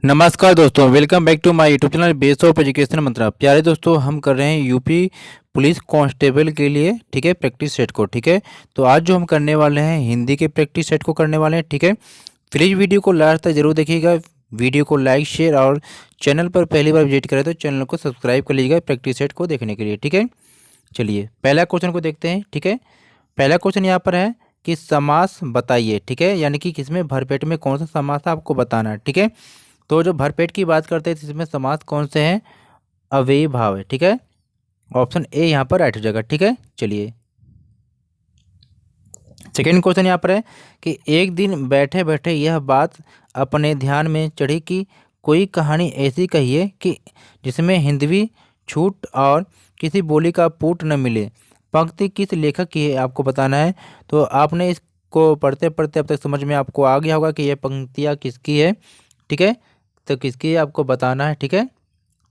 नमस्कार दोस्तों, welcome back to my YouTube channel Base of Education Mantra. प्यारे दोस्तों, हम कर रहे हैं यूपी पुलिस कांस्टेबल के लिए, ठीक है, प्रैक्टिस सेट को। ठीक है, तो आज जो हम करने वाले हैं हिंदी के प्रैक्टिस सेट को करने वाले हैं। ठीक है, प्लीज़ वीडियो को लास्ट तक जरूर देखिएगा। वीडियो को लाइक शेयर और चैनल पर पहली बार विजिट करें तो चैनल को सब्सक्राइब कर लीजिएगा प्रैक्टिस सेट को देखने के लिए। ठीक है, चलिए पहला क्वेश्चन को देखते हैं। ठीक है, पहला क्वेश्चन यहाँ पर है कि समास बताइए। ठीक है, यानी कि किसमें भरपेट में कौन सा समास है आपको बताना है। ठीक है, तो जो भरपेट की बात करते हैं तो इसमें समास कौन से हैं? अव्ययी भाव है। ठीक है, ऑप्शन ए यहाँ पर राइट हो जाएगा। ठीक है, चलिए सेकेंड क्वेश्चन यहाँ पर है कि एक दिन बैठे बैठे यह बात अपने ध्यान में चढ़ी कि कोई कहानी ऐसी कहिए कि जिसमें हिंदवी छूट और किसी बोली का पूट न मिले। पंक्ति किस लेखक की है आपको बताना है। तो आपने इसको पढ़ते पढ़ते अब तक समझ में आपको आ गया होगा कि यह पंक्तियाँ किसकी है। ठीक है, तो किसकी है आपको बताना है। ठीक है,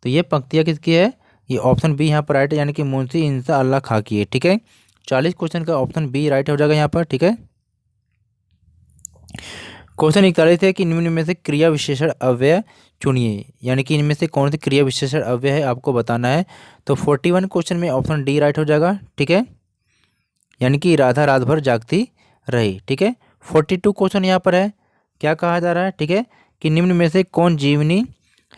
तो ये पंक्तियाँ किसकी है? ये ऑप्शन बी यहाँ पर राइट है, यानी कि मुंशी इंसा अल्लाह खां की है। ठीक है, 40 क्वेश्चन का ऑप्शन बी राइट हो जाएगा यहाँ पर। ठीक है, क्वेश्चन 41 है कि निम्न में से क्रिया विशेषण अव्यय चुनिए, यानी कि इनमें से कौन सी क्रिया विशेषण अव्यय है आपको बताना है। तो 41 क्वेश्चन में ऑप्शन डी राइट हो जाएगा। ठीक है, यानी कि राधा रात भर जागती रही। ठीक है, 42 क्वेश्चन यहाँ पर है, क्या कहा जा रहा है। ठीक है, कि निम्न में से कौन जीवनी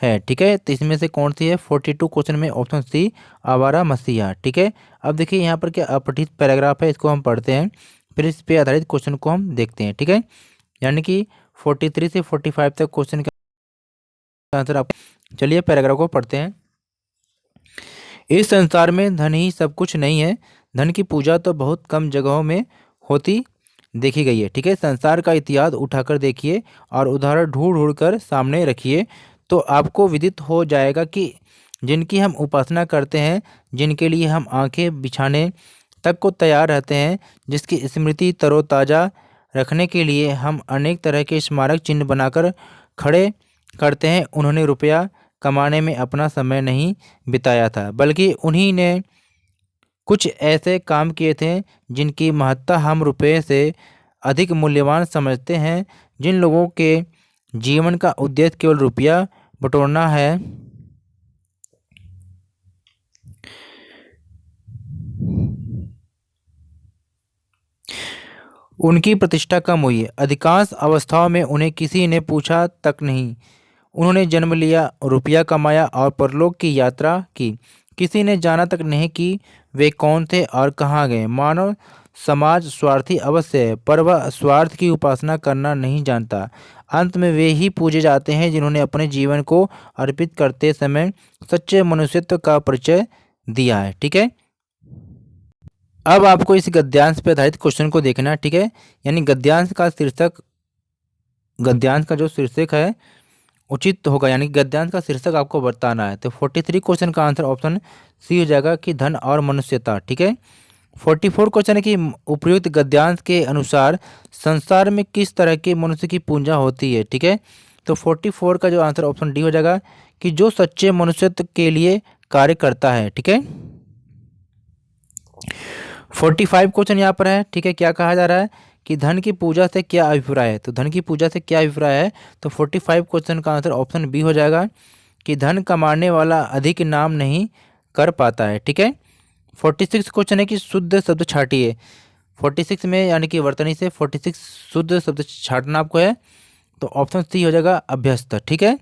है। ठीक है, तो इसमें से कौन सी है 42 क्वेश्चन में? ऑप्शन सी आवारा मसीहा। ठीक है, अब देखिए यहाँ पर क्या अपठित पैराग्राफ है, इसको हम पढ़ते हैं, फिर इस पे आधारित क्वेश्चन को हम देखते हैं। ठीक है, यानी कि 43 से 45 तक क्वेश्चन का आंसर आप। चलिए पैराग्राफ को पढ़ते हैं। इस संसार में धन ही सब कुछ नहीं है, धन की पूजा तो बहुत कम जगहों में होती देखी गई है। ठीक है, संसार का इतिहास उठाकर देखिए और उदाहरण ढूंढ ढूंढ कर सामने रखिए तो आपको विदित हो जाएगा कि जिनकी हम उपासना करते हैं, जिनके लिए हम आंखें बिछाने तक को तैयार रहते हैं, जिसकी स्मृति तरोताज़ा रखने के लिए हम अनेक तरह के स्मारक चिन्ह बनाकर खड़े करते हैं, उन्होंने रुपया कमाने में अपना समय नहीं बिताया था, बल्कि उन्हीं ने कुछ ऐसे काम किए थे जिनकी महत्ता हम रुपये से अधिक मूल्यवान समझते हैं। जिन लोगों के जीवन का उद्देश्य केवल रुपया बटोरना है, उनकी प्रतिष्ठा कम हुई है। अधिकांश अवस्थाओं में उन्हें किसी ने पूछा तक नहीं। उन्होंने जन्म लिया, रुपया कमाया और परलोक की यात्रा की। किसी ने जाना तक नहीं कि वे कौन थे और कहाँ गए। मानव समाज स्वार्थी अवश्य है, पर वह स्वार्थ की उपासना करना नहीं जानता। अंत में वे ही पूजे जाते हैं जिन्होंने अपने जीवन को अर्पित करते समय सच्चे मनुष्यत्व का परिचय दिया है। ठीक है, अब आपको इस गद्यांश पर आधारित क्वेश्चन को देखना है। ठीक है, यानी गद्यांश का जो शीर्षक है उचित होगा, यानी गद्यांश का शीर्षक आपको बताना है। तो 43 क्वेश्चन का आंसर ऑप्शन सी हो जाएगा कि धन और मनुष्यता। ठीक है, 44 क्वेश्चन है कि उपयुक्त गद्यांश के अनुसार संसार में किस तरह के मनुष्य की पूजा होती है। ठीक है, तो 44 का जो आंसर ऑप्शन डी हो जाएगा कि जो सच्चे मनुष्यत्व के लिए कार्य करता है। ठीक है, 45 क्वेश्चन यहाँ पर है। ठीक है, क्या कहा जा रहा है कि धन की पूजा से क्या अभिप्राय है। तो धन की पूजा से क्या अभिप्राय है, तो 45 क्वेश्चन का आंसर ऑप्शन बी हो जाएगा कि धन कमाने वाला अधिक नाम नहीं कर पाता है। ठीक है, 46 क्वेश्चन है कि शुद्ध शब्द छाटिए। 46 में यानी कि वर्तनी से 46 शुद्ध शब्द छाटना आपको है, तो ऑप्शन सी हो जाएगा अभ्यस्त। ठीक है,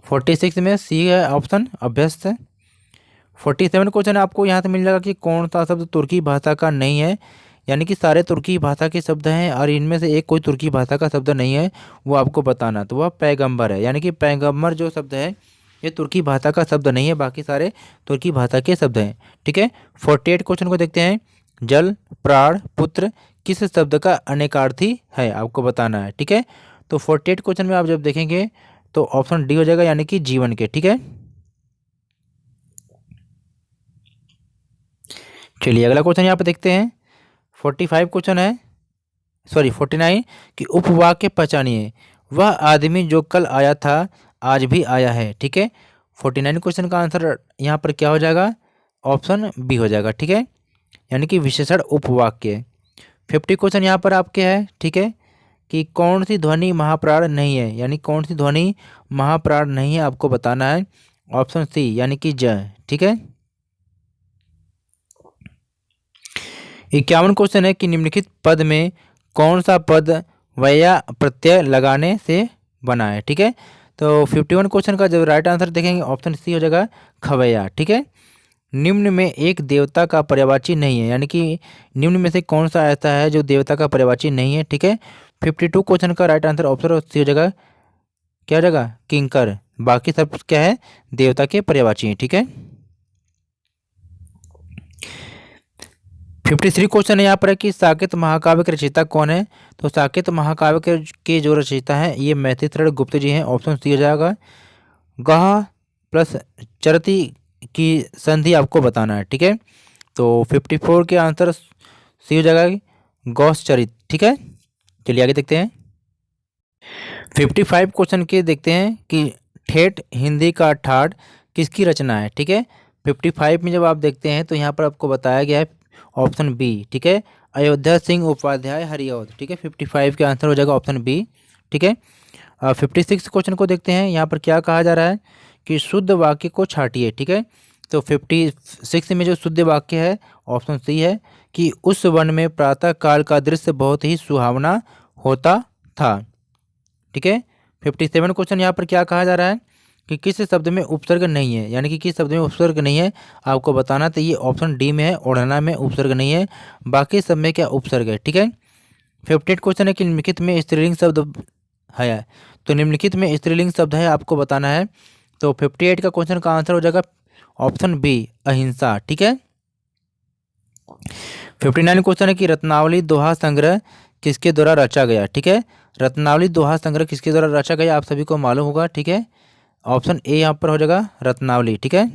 46 में सी है ऑप्शन अभ्यस्त। 47 क्वेश्चन आपको यहाँ से मिल जाएगा कि कौन सा शब्द तुर्की भाषा का नहीं है, यानी कि सारे तुर्की भाषा के शब्द हैं और इनमें से एक कोई तुर्की भाषा का शब्द नहीं है, वो आपको बताना। तो वह पैगंबर है, यानी कि पैगंबर जो शब्द है ये तुर्की भाषा का शब्द नहीं है, बाकी सारे तुर्की भाषा के शब्द हैं। ठीक है, 48 क्वेश्चन को देखते हैं। जल, प्राण, पुत्र किस शब्द का अनेकार्थी है आपको बताना है। ठीक है, तो 48 क्वेश्चन में आप जब देखेंगे तो ऑप्शन डी हो जाएगा, यानी कि जीवन के। ठीक है, चलिए अगला क्वेश्चन यहाँ पे देखते हैं। 45 क्वेश्चन है, सॉरी 49, कि उपवाक्य पहचानिए। वह आदमी जो कल आया था आज भी आया है। ठीक है, 49 क्वेश्चन का आंसर यहाँ पर क्या हो जाएगा, ऑप्शन बी हो जाएगा। ठीक है, यानी कि विशेषण उपवाक्य। 50 क्वेश्चन यहाँ पर आपके है। ठीक है, कि कौन सी ध्वनि महाप्राण नहीं है, यानी कौन सी ध्वनि महाप्राण नहीं है आपको बताना है। ऑप्शन सी यानी कि ज। ठीक है। 51 क्वेश्चन है कि निम्नलिखित पद में कौन सा पद वया प्रत्यय लगाने से बना है। ठीक है। तो 51 क्वेश्चन का जब राइट आंसर देखेंगे ऑप्शन सी हो जाएगा खवैया। ठीक है। निम्न में एक देवता का पर्यायवाची नहीं है, यानी कि निम्न में से कौन सा ऐसा है जो देवता का पर्यायवाची नहीं है। ठीक है। 52 क्वेश्चन का राइट आंसर ऑप्शन सी हो जाएगा, क्या हो जाएगा, किंकर। बाकी सब क्या है, देवता के पर्यायवाची हैं। ठीक है। 53 क्वेश्चन है यहाँ पर है कि साकेत महाकाव्य के रचयिता कौन है। तो साकेत महाकाव्य के जो रचयिता हैं ये मैथिलीशरण गुप्त जी हैं। ऑप्शन सी हो जाएगा। गह प्लस चरती की संधि आपको बताना है। ठीक है। तो 54 के आंसर सी हो जाएगा गौसचरित। ठीक है। चलिए आगे देखते हैं। 55 क्वेश्चन के देखते हैं कि ठेठ हिंदी का ठाठ किसकी रचना है। ठीक है। 55 में जब आप देखते हैं तो यहाँ पर आपको बताया गया है ऑप्शन बी। ठीक है। अयोध्या सिंह उपाध्याय हरिऔध। ठीक है। 55 का आंसर हो जाएगा ऑप्शन बी। ठीक है। 56 क्वेश्चन को देखते हैं। यहाँ पर क्या कहा जा रहा है कि शुद्ध वाक्य को छाटिए। ठीक है। तो 56 में जो शुद्ध वाक्य है ऑप्शन सी है कि उस वन में प्रातः काल का दृश्य बहुत ही सुहावना होता था। ठीक है। 57 क्वेश्चन यहाँ पर क्या कहा जा रहा है कि किस शब्द में उपसर्ग नहीं है, यानी कि किस शब्द में उपसर्ग नहीं है आपको बताना। तो ये ऑप्शन डी में है, ओढ़ना में उपसर्ग नहीं है, बाकी सब में क्या उपसर्ग है। ठीक है। 58 क्वेश्चन है कि निम्नलिखित में स्त्रीलिंग शब्द है। तो निम्नलिखित में स्त्रीलिंग शब्द है आपको बताना है। तो 58 का क्वेश्चन का आंसर हो जाएगा ऑप्शन बी अहिंसा। ठीक है। 59 क्वेश्चन है कि रत्नावली दोहा संग्रह किसके द्वारा रचा गया। ठीक है। रत्नावली दोहा संग्रह किसके द्वारा रचा गया आप सभी को मालूम होगा। ठीक है। ऑप्शन ए यहाँ पर हो जाएगा रत्नावली। ठीक है।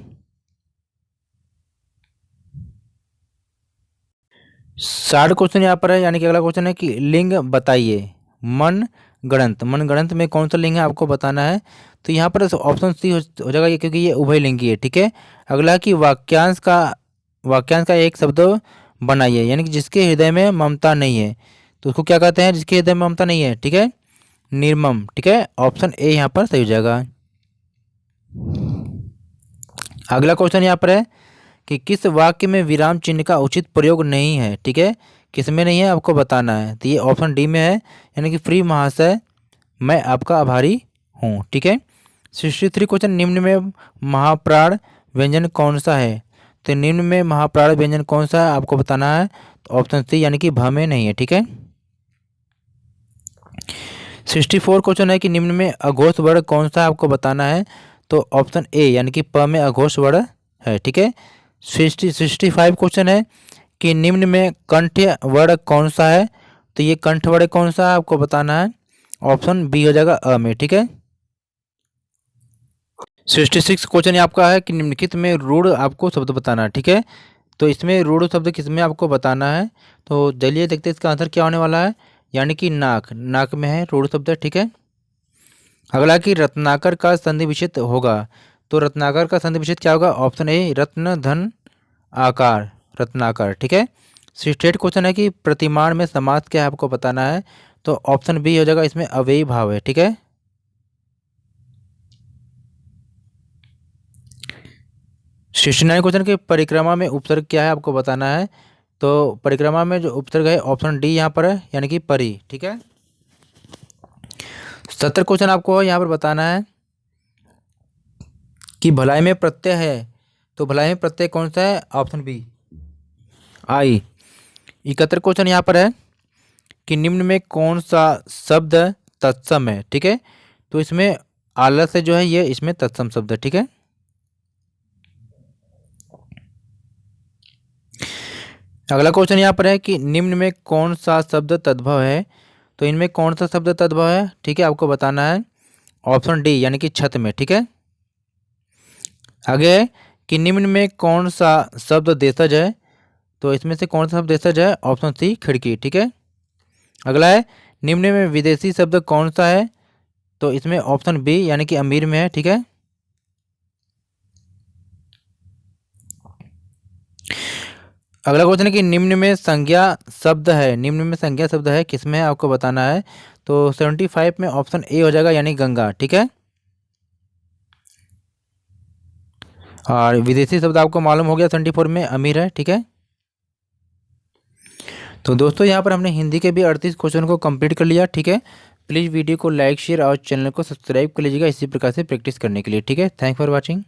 60 क्वेश्चन यहाँ पर है, यानी कि अगला क्वेश्चन है कि लिंग बताइए। मन गणंत, मन गणंत में कौन सा लिंग है आपको बताना है। तो यहाँ पर ऑप्शन सी हो जाएगा क्योंकि ये उभयलिंगी है। ठीक है। अगला कि वाक्यांश का एक शब्द बनाइए, यानी कि जिसके हृदय में ममता नहीं है तो उसको क्या कहते हैं, जिसके हृदय में ममता नहीं है। ठीक है। निर्मम। ठीक है। ऑप्शन ए यहाँ पर सही हो जाएगा। अगला क्वेश्चन यहाँ पर है कि किस वाक्य में विराम चिन्ह का उचित प्रयोग नहीं है। ठीक है। किस में नहीं है आपको बताना है। तो ये ऑप्शन डी में है, यानी कि फ्री महाशय मैं आपका आभारी हूँ। ठीक है। 63 क्वेश्चन निम्न में महाप्राण व्यंजन कौन सा है। तो निम्न में महाप्राण व्यंजन कौन सा है आपको बताना है। तो ऑप्शन सी यानी कि भ में नहीं है। ठीक है। 64 क्वेश्चन है कि निम्न में अघोष वर्ण कौन सा है आपको बताना है। तो ऑप्शन ए यानी कि प में अघोष वर्ण है। ठीक है। 65 क्वेश्चन है कि निम्न में कंठ वर्ण कौन सा है। तो ये कंठ वर्ण कौन सा है आपको बताना है। ऑप्शन बी हो जाएगा अ में। ठीक है। 66 क्वेश्चन आपका है कि निम्नलिखित में रूढ़ आपको शब्द बताना है। ठीक है। तो इसमें रूढ़ शब्द किसमें आपको बताना है। तो चलिए देखते हैं इसका आंसर क्या होने वाला है, यानी कि नाक, नाक में है रूढ़ शब्द। ठीक है। अगला कि रत्नाकर का संधि विच्छेद होगा। तो रत्नाकर का संधि विच्छेद क्या होगा। ऑप्शन ए रत्न धन आकार, रत्नाकर। ठीक है। 68 क्वेश्चन है कि प्रतिमान में समास क्या है आपको बताना है। तो ऑप्शन बी हो जाएगा, इसमें अव्ययी भाव है। ठीक है। 69 क्वेश्चन की परिक्रमा में उपसर्ग क्या है आपको बताना है। तो परिक्रमा में जो उपसर्ग है ऑप्शन डी यहाँ पर है, यानी कि परि। ठीक है। 70 क्वेश्चन आपको यहाँ पर बताना है कि भलाई में प्रत्यय है। तो भलाई में प्रत्यय कौन सा है। Option B I. 71 क्वेश्चन यहाँ पर है कि निम्न में कौन सा शब्द तत्सम है। ठीक है। तो इसमें आलस्य जो है ये इसमें तत्सम शब्द है। ठीक है। अगला क्वेश्चन यहाँ पर है कि निम्न में कौन सा शब्द तद्भव है। तो इनमें कौन सा शब्द तद्भव है। ठीक है। आपको बताना है ऑप्शन डी यानी कि छत में। ठीक है। आगे है कि निम्न में कौन सा शब्द देशज है। तो इसमें से कौन सा शब्द देशज है। ऑप्शन सी खिड़की। ठीक है। अगला है निम्न में विदेशी शब्द कौन सा है। तो इसमें ऑप्शन बी यानी कि अमीर में है। ठीक है। अगला क्वेश्चन है कि निम्न में संज्ञा शब्द है, निम्न में संज्ञा शब्द है किसमें है आपको बताना है। तो 75 में ऑप्शन ए हो जाएगा यानी गंगा, ठीक है। और विदेशी शब्द आपको मालूम हो गया 74 में अमीर है, ठीक है। तो दोस्तों यहाँ पर हमने हिंदी के भी 38 क्वेश्चन को कंप्लीट कर लिया, ठीक है। प्लीज़ वीडियो को लाइक शेयर और चैनल को सब्सक्राइब कर लीजिएगा इसी प्रकार से प्रैक्टिस करने के लिए, ठीक है। Thank for watching.